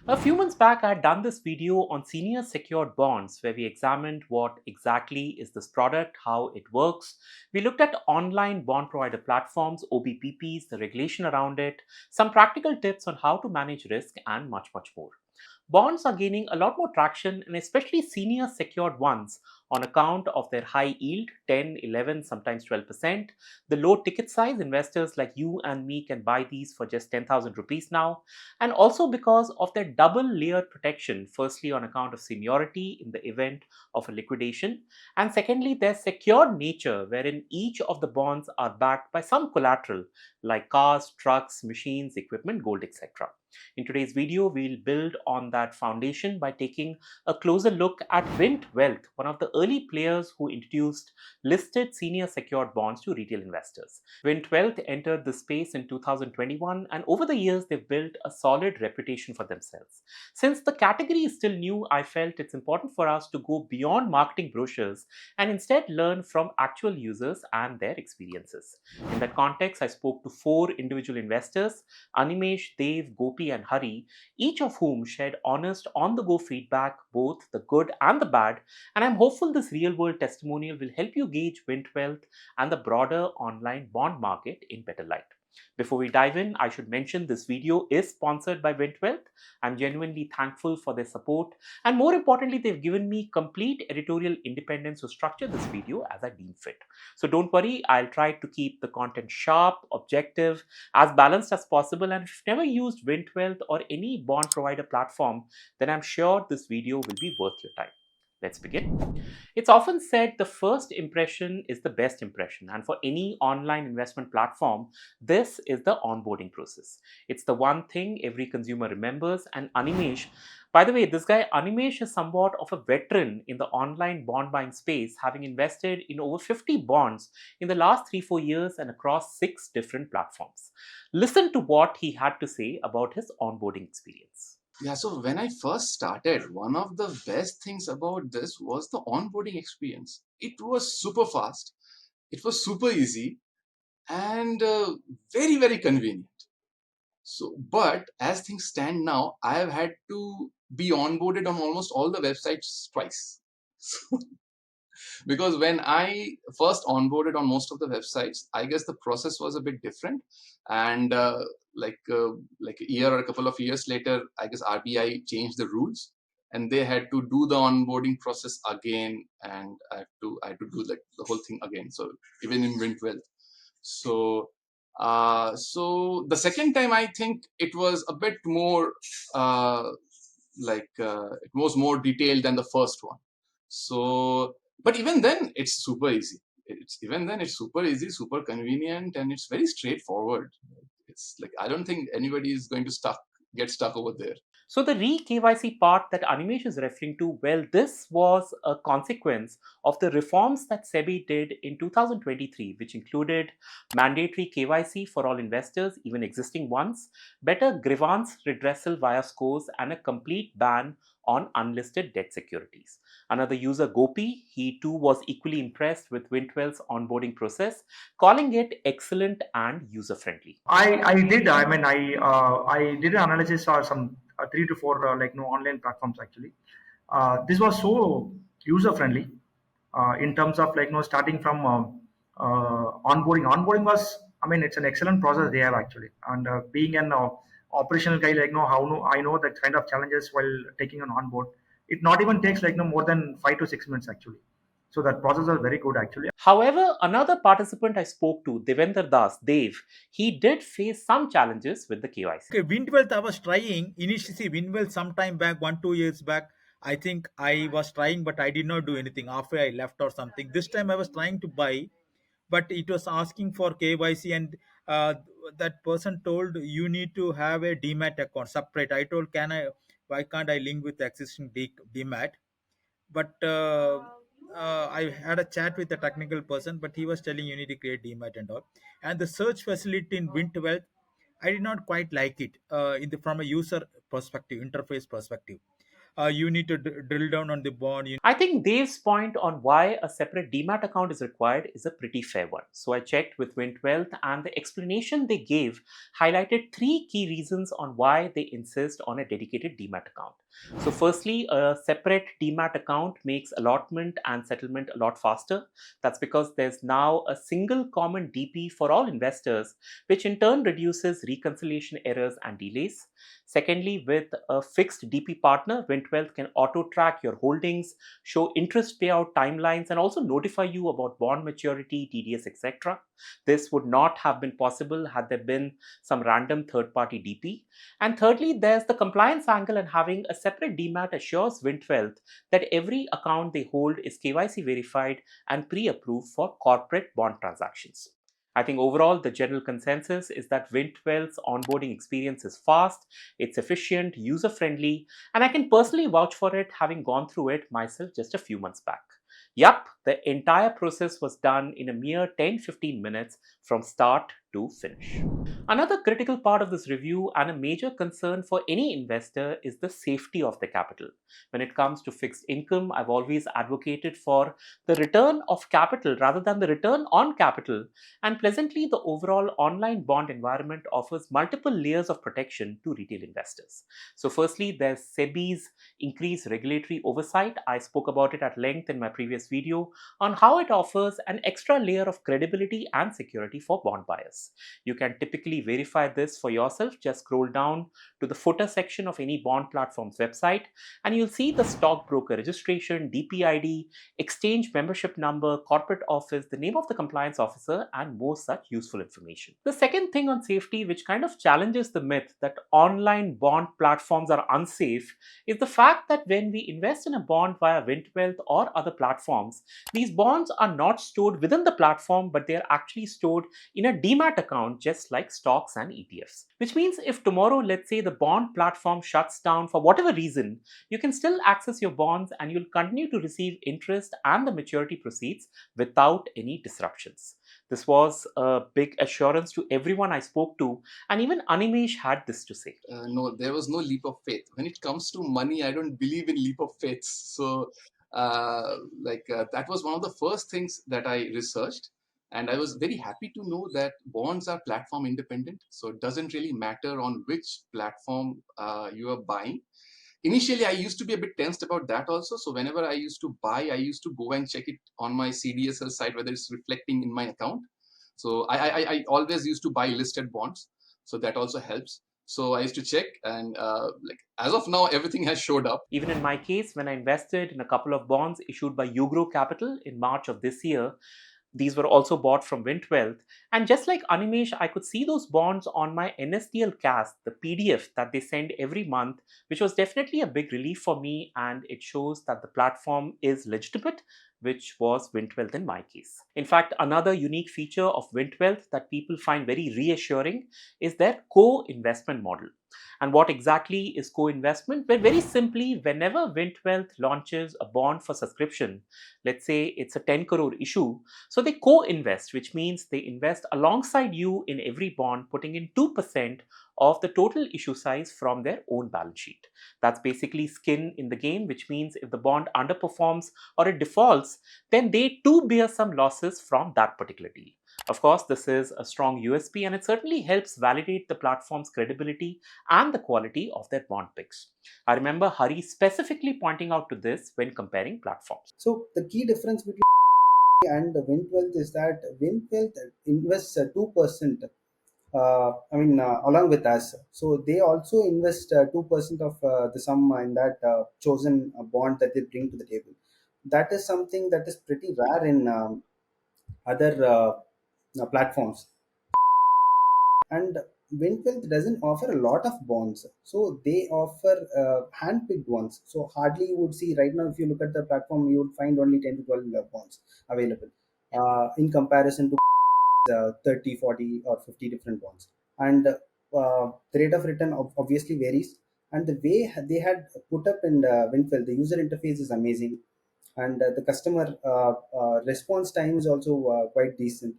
A few months back, I had done this video on senior secured bonds where we examined what exactly is this product, how it works. We looked at online bond provider platforms, OBPPs, the regulation around it, some practical tips on how to manage risk, and much, much more. Bonds are gaining a lot more traction, and especially senior secured ones, on account of their high yield 10, 11, sometimes 12%. The low ticket size, investors like you and me can buy these for just 10,000 rupees now. And also because of their double layered protection, firstly, on account of seniority in the event of a liquidation, and secondly, their secured nature, wherein each of the bonds are backed by some collateral like cars, trucks, machines, equipment, gold, etc. In today's video, we'll build on that foundation by taking a closer look at Wint Wealth, one of the early players who introduced listed senior secured bonds to retail investors. Wint Wealth entered the space in 2021, and over the years, they've built a solid reputation for themselves. Since the category is still new, I felt it's important for us to go beyond marketing brochures and instead learn from actual users and their experiences. In that context, I spoke to four individual investors: Animesh, Dev, Gopi, and Hari, each of whom shared honest, on the go feedback, both the good and the bad. And I'm hopeful this real world testimonial will help you gauge Wint Wealth and the broader online bond market in better light. Before we dive in, I should mention this video is sponsored by Wint Wealth. I'm genuinely thankful for their support, and more importantly, they've given me complete editorial independence to structure this video as I deem fit. So don't worry, I'll try to keep the content sharp, objective, as balanced as possible. And if you've never used Wint Wealth or any bond provider platform, then I'm sure this video will be worth your time. Let's begin. It's often said the first impression is the best impression, and for any online investment platform, this is the onboarding process. It's the one thing every consumer remembers. And Animesh, by the way, this guy Animesh is somewhat of a veteran in the online bond buying space, having invested in over 50 bonds in the last 3 4 years and across 6 different platforms. Listen to what he had to say about his onboarding experience. Yeah, so when I first started, one of the best things about this was the onboarding experience. It was super fast, it was super easy, and very, very convenient. So, but as things stand now, I have had to be onboarded on almost all the websites twice. Because when I first onboarded on most of the websites, I guess the process was a bit different, and like a year or a couple of years later, I guess RBI changed the rules, and they had to do the onboarding process again, and I had to do like the whole thing again. So even in Wint Wealth, so so the second time I think it was a bit more uh, it was more detailed than the first one. So, but even then, it's super easy. It's even then it's super easy, super convenient, and it's very straightforward. It's like I don't think anybody is going to get stuck over there. So the re-KYC part that Animesh is referring to, well, this was a consequence of the reforms that SEBI did in 2023, which included mandatory KYC for all investors, even existing ones, better grievance redressal via scores, and a complete ban on unlisted debt securities. Another user, Gopi, he too was equally impressed with Wintwell's onboarding process, calling it excellent and user-friendly. I did an analysis or some 3 to 4 online platforms actually. This was so user friendly in terms of starting from onboarding. Onboarding was, I mean, it's an excellent process they have actually. And being an operational guy, I know the kind of challenges while taking on onboard. It not even takes more than 5 to 6 minutes actually. So that process was very good actually. However, another participant I spoke to, Devendra Das, Dev, he did face some challenges with the KYC. Okay, Wind Wealth, I was trying initially. See, Wind Wealth sometime back, 1 2 years back. I think I was trying, but I did not do anything after I left or something. This time I was trying to buy, but it was asking for KYC, and uh, that person told you need to have a demat account separate. I told, can I? Why can't I link with the existing demat? But I had a chat with a technical person, but he was telling you need to create demat and all. And the search facility in Wint Wealth, I did not quite like it from a user perspective, interface perspective. you need to drill down on the bond. I think Dave's point on why a separate demat account is required is a pretty fair one. So I checked with Wint Wealth, and the explanation they gave highlighted three key reasons on why they insist on a dedicated demat account. So, firstly, a separate demat account makes allotment and settlement a lot faster. That's because there's now a single common DP for all investors, which in turn reduces reconciliation errors and delays. Secondly, with a fixed DP partner, Wint Wealth can auto track your holdings, show interest payout timelines, and also notify you about bond maturity, TDS, etc. This would not have been possible had there been some random third party DP. And thirdly, there's the compliance angle, and having a separate demat assures Wint Wealth that every account they hold is KYC verified and pre approved for corporate bond transactions. I think overall, the general consensus is that Wint Wealth's onboarding experience is fast, it's efficient, user friendly, and I can personally vouch for it, having gone through it myself just a few months back. Yup, the entire process was done in a mere 10-15 minutes from start to finish. Another critical part of this review and a major concern for any investor is the safety of the capital. When it comes to fixed income, I've always advocated for the return of capital rather than the return on capital, and pleasantly, the overall online bond environment offers multiple layers of protection to retail investors. So, firstly, there's SEBI's increased regulatory oversight. I spoke about it at length in my previous video on how it offers an extra layer of credibility and security for bond buyers. You can typically verify this for yourself. Just scroll down to the footer section of any bond platform's website, and you'll see the stockbroker registration, DPID, exchange membership number, corporate office, the name of the compliance officer, and more such useful information. The second thing on safety, which kind of challenges the myth that online bond platforms are unsafe, is the fact that when we invest in a bond via Wint Wealth or other platforms, these bonds are not stored within the platform, but they are actually stored in a demat account, just like stocks and ETFs. Which means if tomorrow, let's say, the bond platform shuts down for whatever reason, you can still access your bonds and you'll continue to receive interest and the maturity proceeds without any disruptions. This was a big assurance to everyone I spoke to, and even Animesh had this to say. No, there was no leap of faith. When it comes to money, I don't believe in leap of faiths. So, that was one of the first things that I researched. And I was very happy to know that bonds are platform independent. So it doesn't really matter on which platform you are buying. Initially, I used to be a bit tensed about that also. So whenever I used to buy, I used to go and check it on my CDSL side, whether it's reflecting in my account. So I always used to buy listed bonds. So that also helps. So I used to check, and as of now, everything has showed up. Even in my case, when I invested in a couple of bonds issued by Ugro Capital in March of this year, these were also bought from Wint Wealth. And just like Animesh, I could see those bonds on my NSDL cast, the PDF that they send every month, which was definitely a big relief for me. And it shows that the platform is legitimate, which was Wint Wealth in my case. In fact, another unique feature of Wint Wealth that people find very reassuring is their co-investment model. And what exactly is co-investment? Well, very simply, whenever Wint Wealth launches a bond for subscription, let's say it's a 10 crore issue, so they co-invest, which means they invest alongside you in every bond, putting in 2% of the total issue size from their own balance sheet. That's basically skin in the game, which means if the bond underperforms or it defaults, then they too bear some losses from that particular deal. Of course, this is a strong USP, and it certainly helps validate the platform's credibility and the quality of their bond picks. I remember Hari specifically pointing out to this when comparing platforms. So the key difference between and the Wint Wealth is that Wint Wealth invests 2%. Along with us, so they also invest 2% of the sum in that chosen bond that they bring to the table. That is something that is pretty rare in other platforms. And Wint Wealth doesn't offer a lot of bonds, so they offer hand-picked ones. So hardly you would see right now. If you look at the platform, you would find only 10 to 12 bonds available in comparison to 30, 40, or 50 different bonds. And the rate of return obviously varies. And the way they had put up in Wint Wealth, the user interface is amazing, and the customer response time is also quite decent.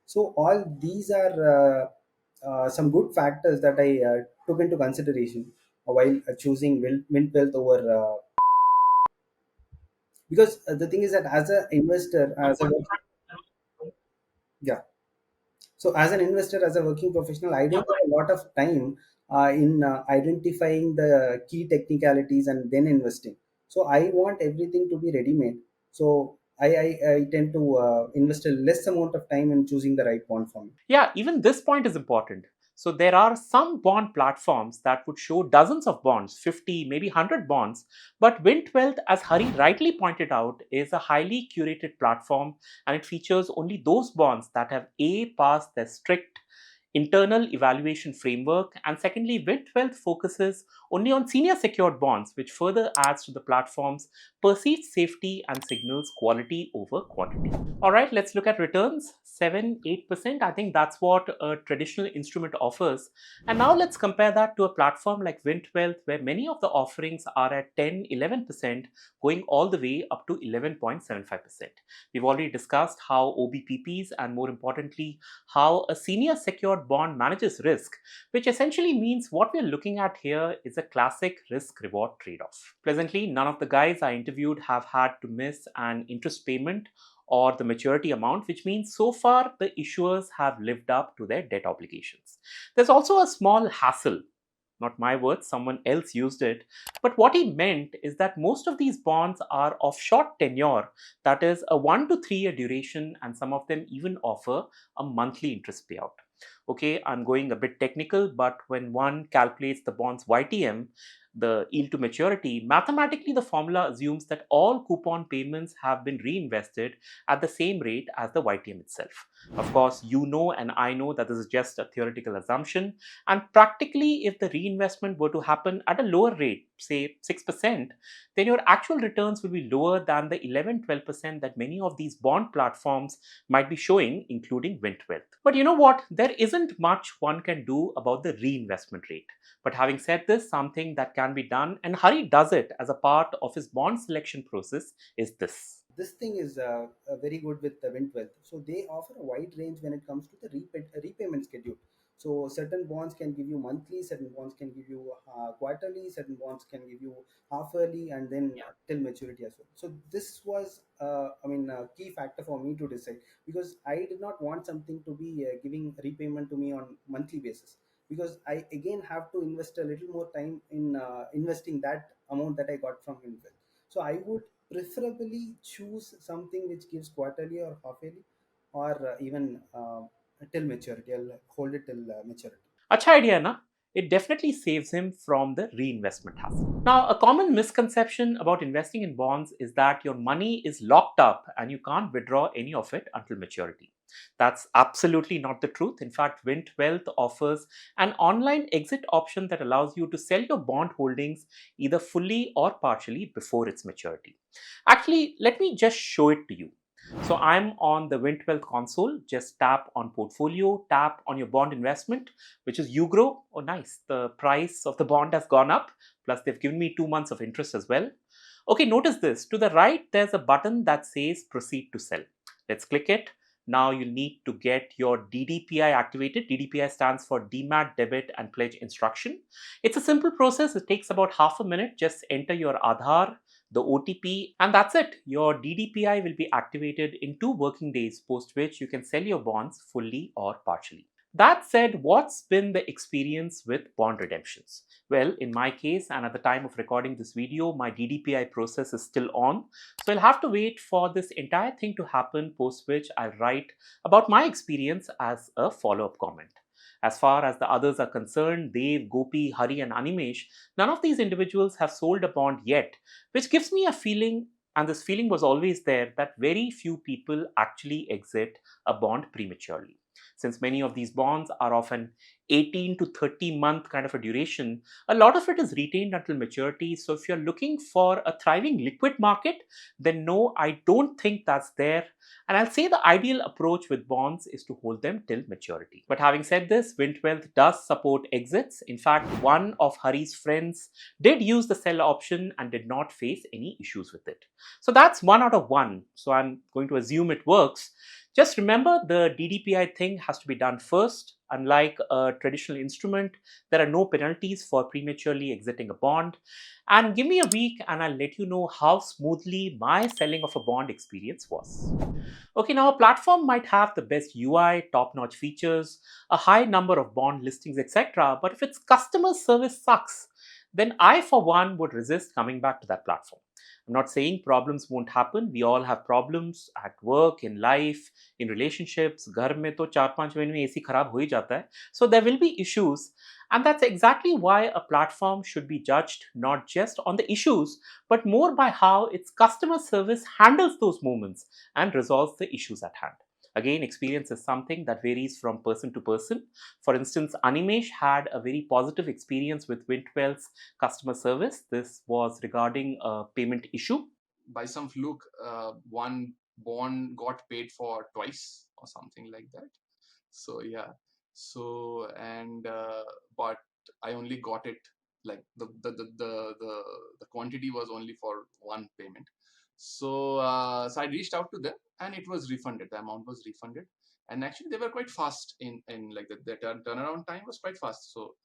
So all these are some good factors that I took into consideration. while choosing Wint Wealth over because the thing is that as an investor, as a yeah. So as an investor, as a working professional, I don't have a lot of time in identifying the key technicalities and then investing. So I want everything to be ready made. So I tend to invest a less amount of time in choosing the right bond for me. Yeah, even this point is important. So there are some bond platforms that would show dozens of bonds, 50, maybe 100 bonds. But Wint Wealth, as Hari rightly pointed out, is a highly curated platform, and it features only those bonds that have A, passed their strict internal evaluation framework, and secondly, Wint Wealth focuses only on senior secured bonds, which further adds to the platform's perceived safety and signals quality over quantity. All right, let's look at returns. 7-8%. I think that's what a traditional instrument offers. And now let's compare that to a platform like Wint Wealth, where many of the offerings are at 10-11%, going all the way up to 11.75%. We've already discussed how OBPPs and more importantly, how a senior secured bond manages risk, which essentially means what we're looking at here is a classic risk-reward trade-off. Pleasantly, none of the guys I interviewed have had to miss an interest payment or the maturity amount, which means so far the issuers have lived up to their debt obligations. There's also a small hassle. Not my words, someone else used it. But what he meant is that most of these bonds are of short tenure, that is a 1 to 3 year duration, and some of them even offer a monthly interest payout. Okay, I'm going a bit technical, but when one calculates the bond's YTM, the yield to maturity, mathematically the formula assumes that all coupon payments have been reinvested at the same rate as the YTM itself. Of course, you know and I know that this is just a theoretical assumption, and practically if the reinvestment were to happen at a lower rate, say 6%, then your actual returns will be lower than the 11-12% that many of these bond platforms might be showing, including Wint Wealth. But you know what? There isn't much one can do about the reinvestment rate. But having said this, something that can be done, and Hari does it as a part of his bond selection process, is this. This thing is very good with the Wint Wealth. So they offer a wide range when it comes to the repayment schedule. So certain bonds can give you monthly, certain bonds can give you quarterly, certain bonds can give you half yearly, and then till maturity as well. So this was, a key factor for me to decide because I did not want something to be giving repayment to me on monthly basis because I again have to invest a little more time in investing that amount that I got from Wint Wealth. So I would preferably choose something which gives quarterly or half yearly or even till maturity. I'll hold it till maturity. Acha idea, na? It definitely saves him from the reinvestment hassle. Now, a common misconception about investing in bonds is that your money is locked up and you can't withdraw any of it until maturity. That's absolutely not the truth. In fact, Wint Wealth offers an online exit option that allows you to sell your bond holdings either fully or partially before its maturity. Actually, let me just show it to you. So I'm on the Wint Wealth console. Just tap on portfolio, tap on your bond investment, which is Ugrow. Oh, nice. The price of the bond has gone up. Plus, they've given me 2 months of interest as well. Okay, notice this. To the right, there's a button that says proceed to sell. Let's click it. Now you need to get your DDPI activated. DDPI stands for demat, debit, and pledge instruction. It's a simple process. It takes about half a minute. Just enter your Aadhaar, the OTP, and that's it. Your DDPI will be activated in 2 working days, post which you can sell your bonds fully or partially. That said, what's been the experience with bond redemptions? Well, in my case, and at the time of recording this video, my DDPI process is still on. So I'll have to wait for this entire thing to happen, post which I'll write about my experience as a follow-up comment. As far as the others are concerned, Dev, Gopi, Hari, and Animesh, none of these individuals have sold a bond yet, which gives me a feeling, and this feeling was always there, that very few people actually exit a bond prematurely. Since many of these bonds are of an 18 to 30 month kind of a duration, a lot of it is retained until maturity. So if you're looking for a thriving liquid market, then no, I don't think that's there. And I'll say the ideal approach with bonds is to hold them till maturity. But having said this, Wint Wealth does support exits. In fact, one of Hari's friends did use the sell option and did not face any issues with it. So that's 1 out of 1. So I'm going to assume it works. Just remember, the DDPI thing has to be done first. Unlike a traditional instrument, there are no penalties for prematurely exiting a bond. And give me a week and I'll let you know how smoothly my selling of a bond experience was. Okay, now a platform might have the best UI, top notch features, a high number of bond listings, etc. But if its customer service sucks, then I, for one, would resist coming back to that platform. I'm not saying problems won't happen. We all have problems at work, in life, in relationships. घर में तो 4-5 महीने में AC खराब हो ही जाता है. So there will be issues. And that's exactly why a platform should be judged not just on the issues, but more by how its customer service handles those moments and resolves the issues at hand. Again, experience is something that varies from person to person. For instance, Animesh had a very positive experience with Wint Wealth's customer service. This was regarding a payment issue. By some fluke, one bond got paid for twice or something like that. So yeah. So and but I only got it like the quantity was only for one payment. So so I reached out to them and it was refunded. The amount was refunded, and actually they were quite fast in like the turnaround time was quite fast. So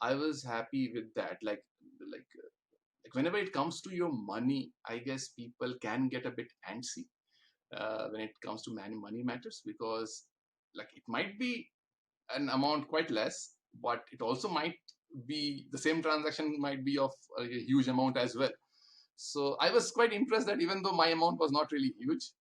I was happy with that. Like whenever it comes to your money, I guess people can get a bit antsy when it comes to money matters, because like it might be an amount quite less, but it also might be the same transaction might be of a huge amount as well. So I was quite impressed that even though my amount was not really huge,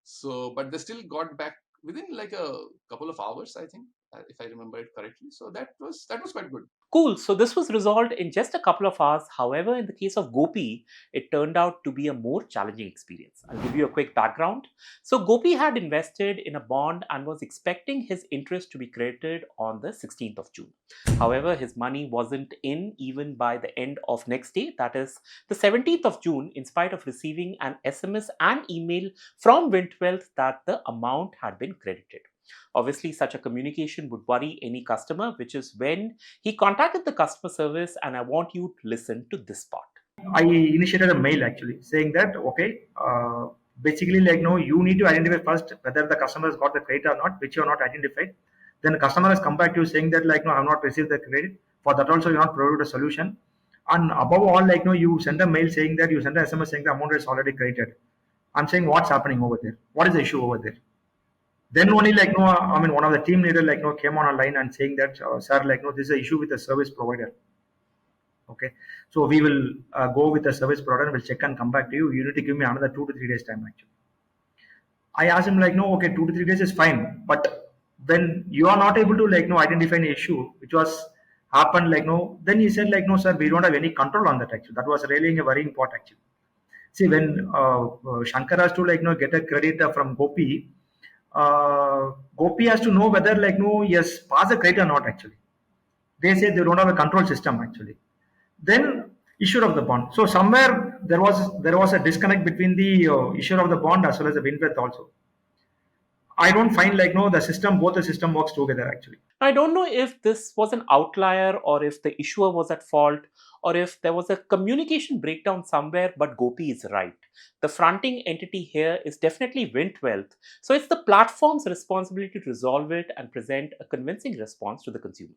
so but they still got back within like a couple of hours, I think, if I remember it correctly. So that was quite good. Cool. So this was resolved in just a couple of hours. However, in the case of Gopi, it turned out to be a more challenging experience. I'll give you a quick background. So Gopi had invested in a bond and was expecting his interest to be credited on the 16th of June. However, his money wasn't in even by the end of next day, that is the 17th of June, in spite of receiving an SMS and email from Wint Wealth that the amount had been credited. Obviously, such a communication would worry any customer, which is when he contacted the customer service, and I want you to listen to this part. I initiated a mail actually saying that okay, basically like no, you need to identify first whether the customer has got the credit or not, which you are not identified. Then the customer has come back to you saying that like no, I have not received the credit. For that also you not provided a solution. And above all, like no, you send a mail saying that you send an SMS saying the amount is already credited. I'm saying what's happening over there? What is the issue over there? Then only like no, I mean one of the team leader like no came on a line and saying that sir like no, this is an issue with the service provider. Okay, so we will go with the service provider. We'll check and come back to you. You need to give me another 2 to 3 days time. Actually, I asked him like, no, okay, 2 to 3 days is fine, but when you are not able to like no identify an issue which was happened like no, then he said like no, sir, we don't have any control on that. Actually, that was really a very important. Actually, see when Shankar has to like no get a credit from Gopi, Gopi has to know whether like no yes pass the credit or not. Actually, they say they don't have a control system actually. Then issuer of the bond. So somewhere there was a disconnect between the issuer of the bond as well as the Wint Wealth also. I don't find like no the system both the system works together actually. I don't know if this was an outlier or if the issuer was at fault or if there was a communication breakdown somewhere, but Gopi is right. The fronting entity here is definitely Wint Wealth. So it's the platform's responsibility to resolve it and present a convincing response to the consumer.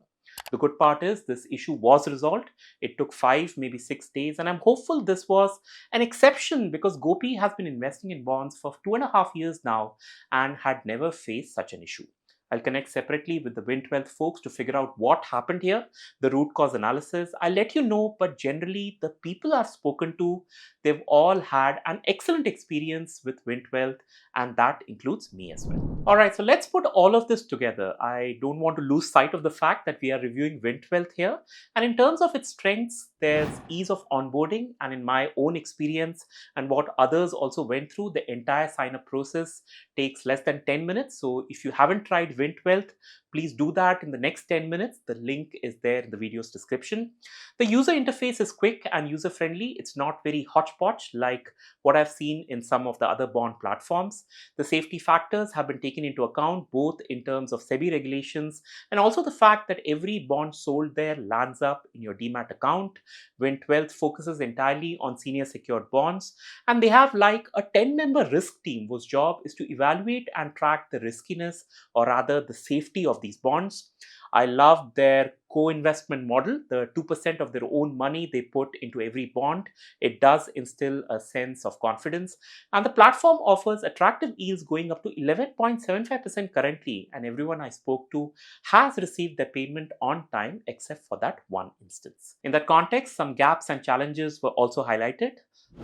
The good part is this issue was resolved. It took 5, maybe 6 days, and I'm hopeful this was an exception because Gopi has been investing in bonds for 2.5 years now and had never faced such an issue. I'll connect separately with the Wint Wealth folks to figure out what happened here, the root cause analysis. I'll let you know, but generally, the people I've spoken to, they've all had an excellent experience with Wint Wealth, and that includes me as well. All right, so let's put all of this together. I don't want to lose sight of the fact that we are reviewing Wint Wealth here. And in terms of its strengths, there's ease of onboarding, and in my own experience and what others also went through, the entire sign-up process takes less than 10 minutes. So if you haven't tried Wint Wealth, please do that in the next 10 minutes. The link is there in the video's description. The user interface is quick and user-friendly. It's not very hodgepodge like what I've seen in some of the other bond platforms. The safety factors have been taken into account both in terms of SEBI regulations and also the fact that every bond sold there lands up in your demat account. Wint Wealth focuses entirely on senior secured bonds, and they have like a 10-member risk team whose job is to evaluate and track the riskiness, or rather the safety of these bonds. I love their co-investment model, the 2% of their own money they put into every bond. It does instill a sense of confidence. And the platform offers attractive yields going up to 11.75% currently. And everyone I spoke to has received their payment on time, except for that one instance. In that context, some gaps and challenges were also highlighted.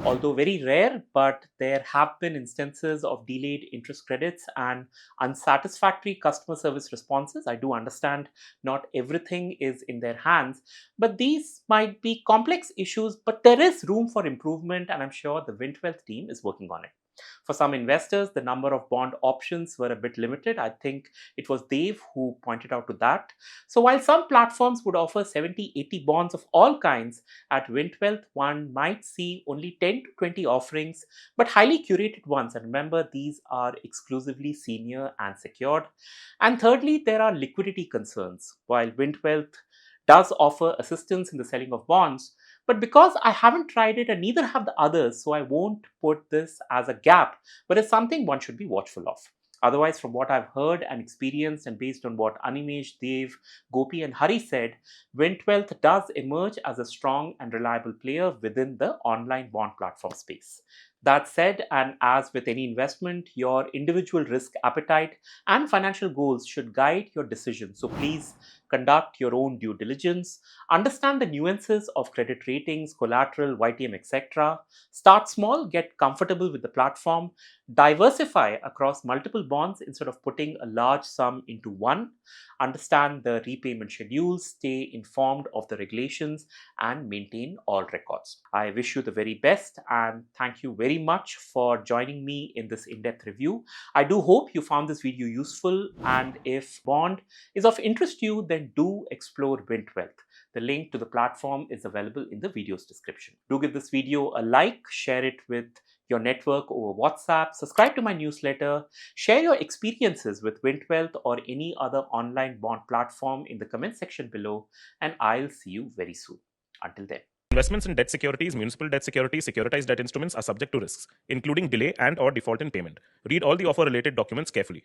Although very rare, but there have been instances of delayed interest credits and unsatisfactory customer service responses. I do understand not everything is in their hands, but these might be complex issues, but there is room for improvement, and I'm sure the Wint Wealth team is working on it. For some investors, the number of bond options were a bit limited. I think it was Dave who pointed out to that. So while some platforms would offer 70, 80 bonds of all kinds, at Wint Wealth, one might see only 10 to 20 offerings, but highly curated ones. And remember, these are exclusively senior and secured. And thirdly, there are liquidity concerns. While Wint Wealth does offer assistance in the selling of bonds, but because I haven't tried it and neither have the others, so I won't put this as a gap, but it's something one should be watchful of. Otherwise, from what I've heard and experienced, and based on what Animesh, Dev, Gopi, and Hari said, Wint Wealth does emerge as a strong and reliable player within the online bond platform space. That said, and as with any investment, your individual risk appetite and financial goals should guide your decision. So please conduct your own due diligence, understand the nuances of credit ratings, collateral, YTM, etc. Start small, get comfortable with the platform, diversify across multiple bonds instead of putting a large sum into one, understand the repayment schedules, stay informed of the regulations, and maintain all records. I wish you the very best and thank you very much for joining me in this in-depth review. I do hope you found this video useful, and if bond is of interest to you, then do explore Wint Wealth. The link to the platform is available in the video's description. Do give this video a like, share it with your network over WhatsApp, subscribe to my newsletter, share your experiences with Wint Wealth or any other online bond platform in the comment section below, and I'll see you very soon. Until then. Investments in debt securities, municipal debt securities, securitized debt instruments are subject to risks, including delay and/or default in payment. Read all the offer-related documents carefully.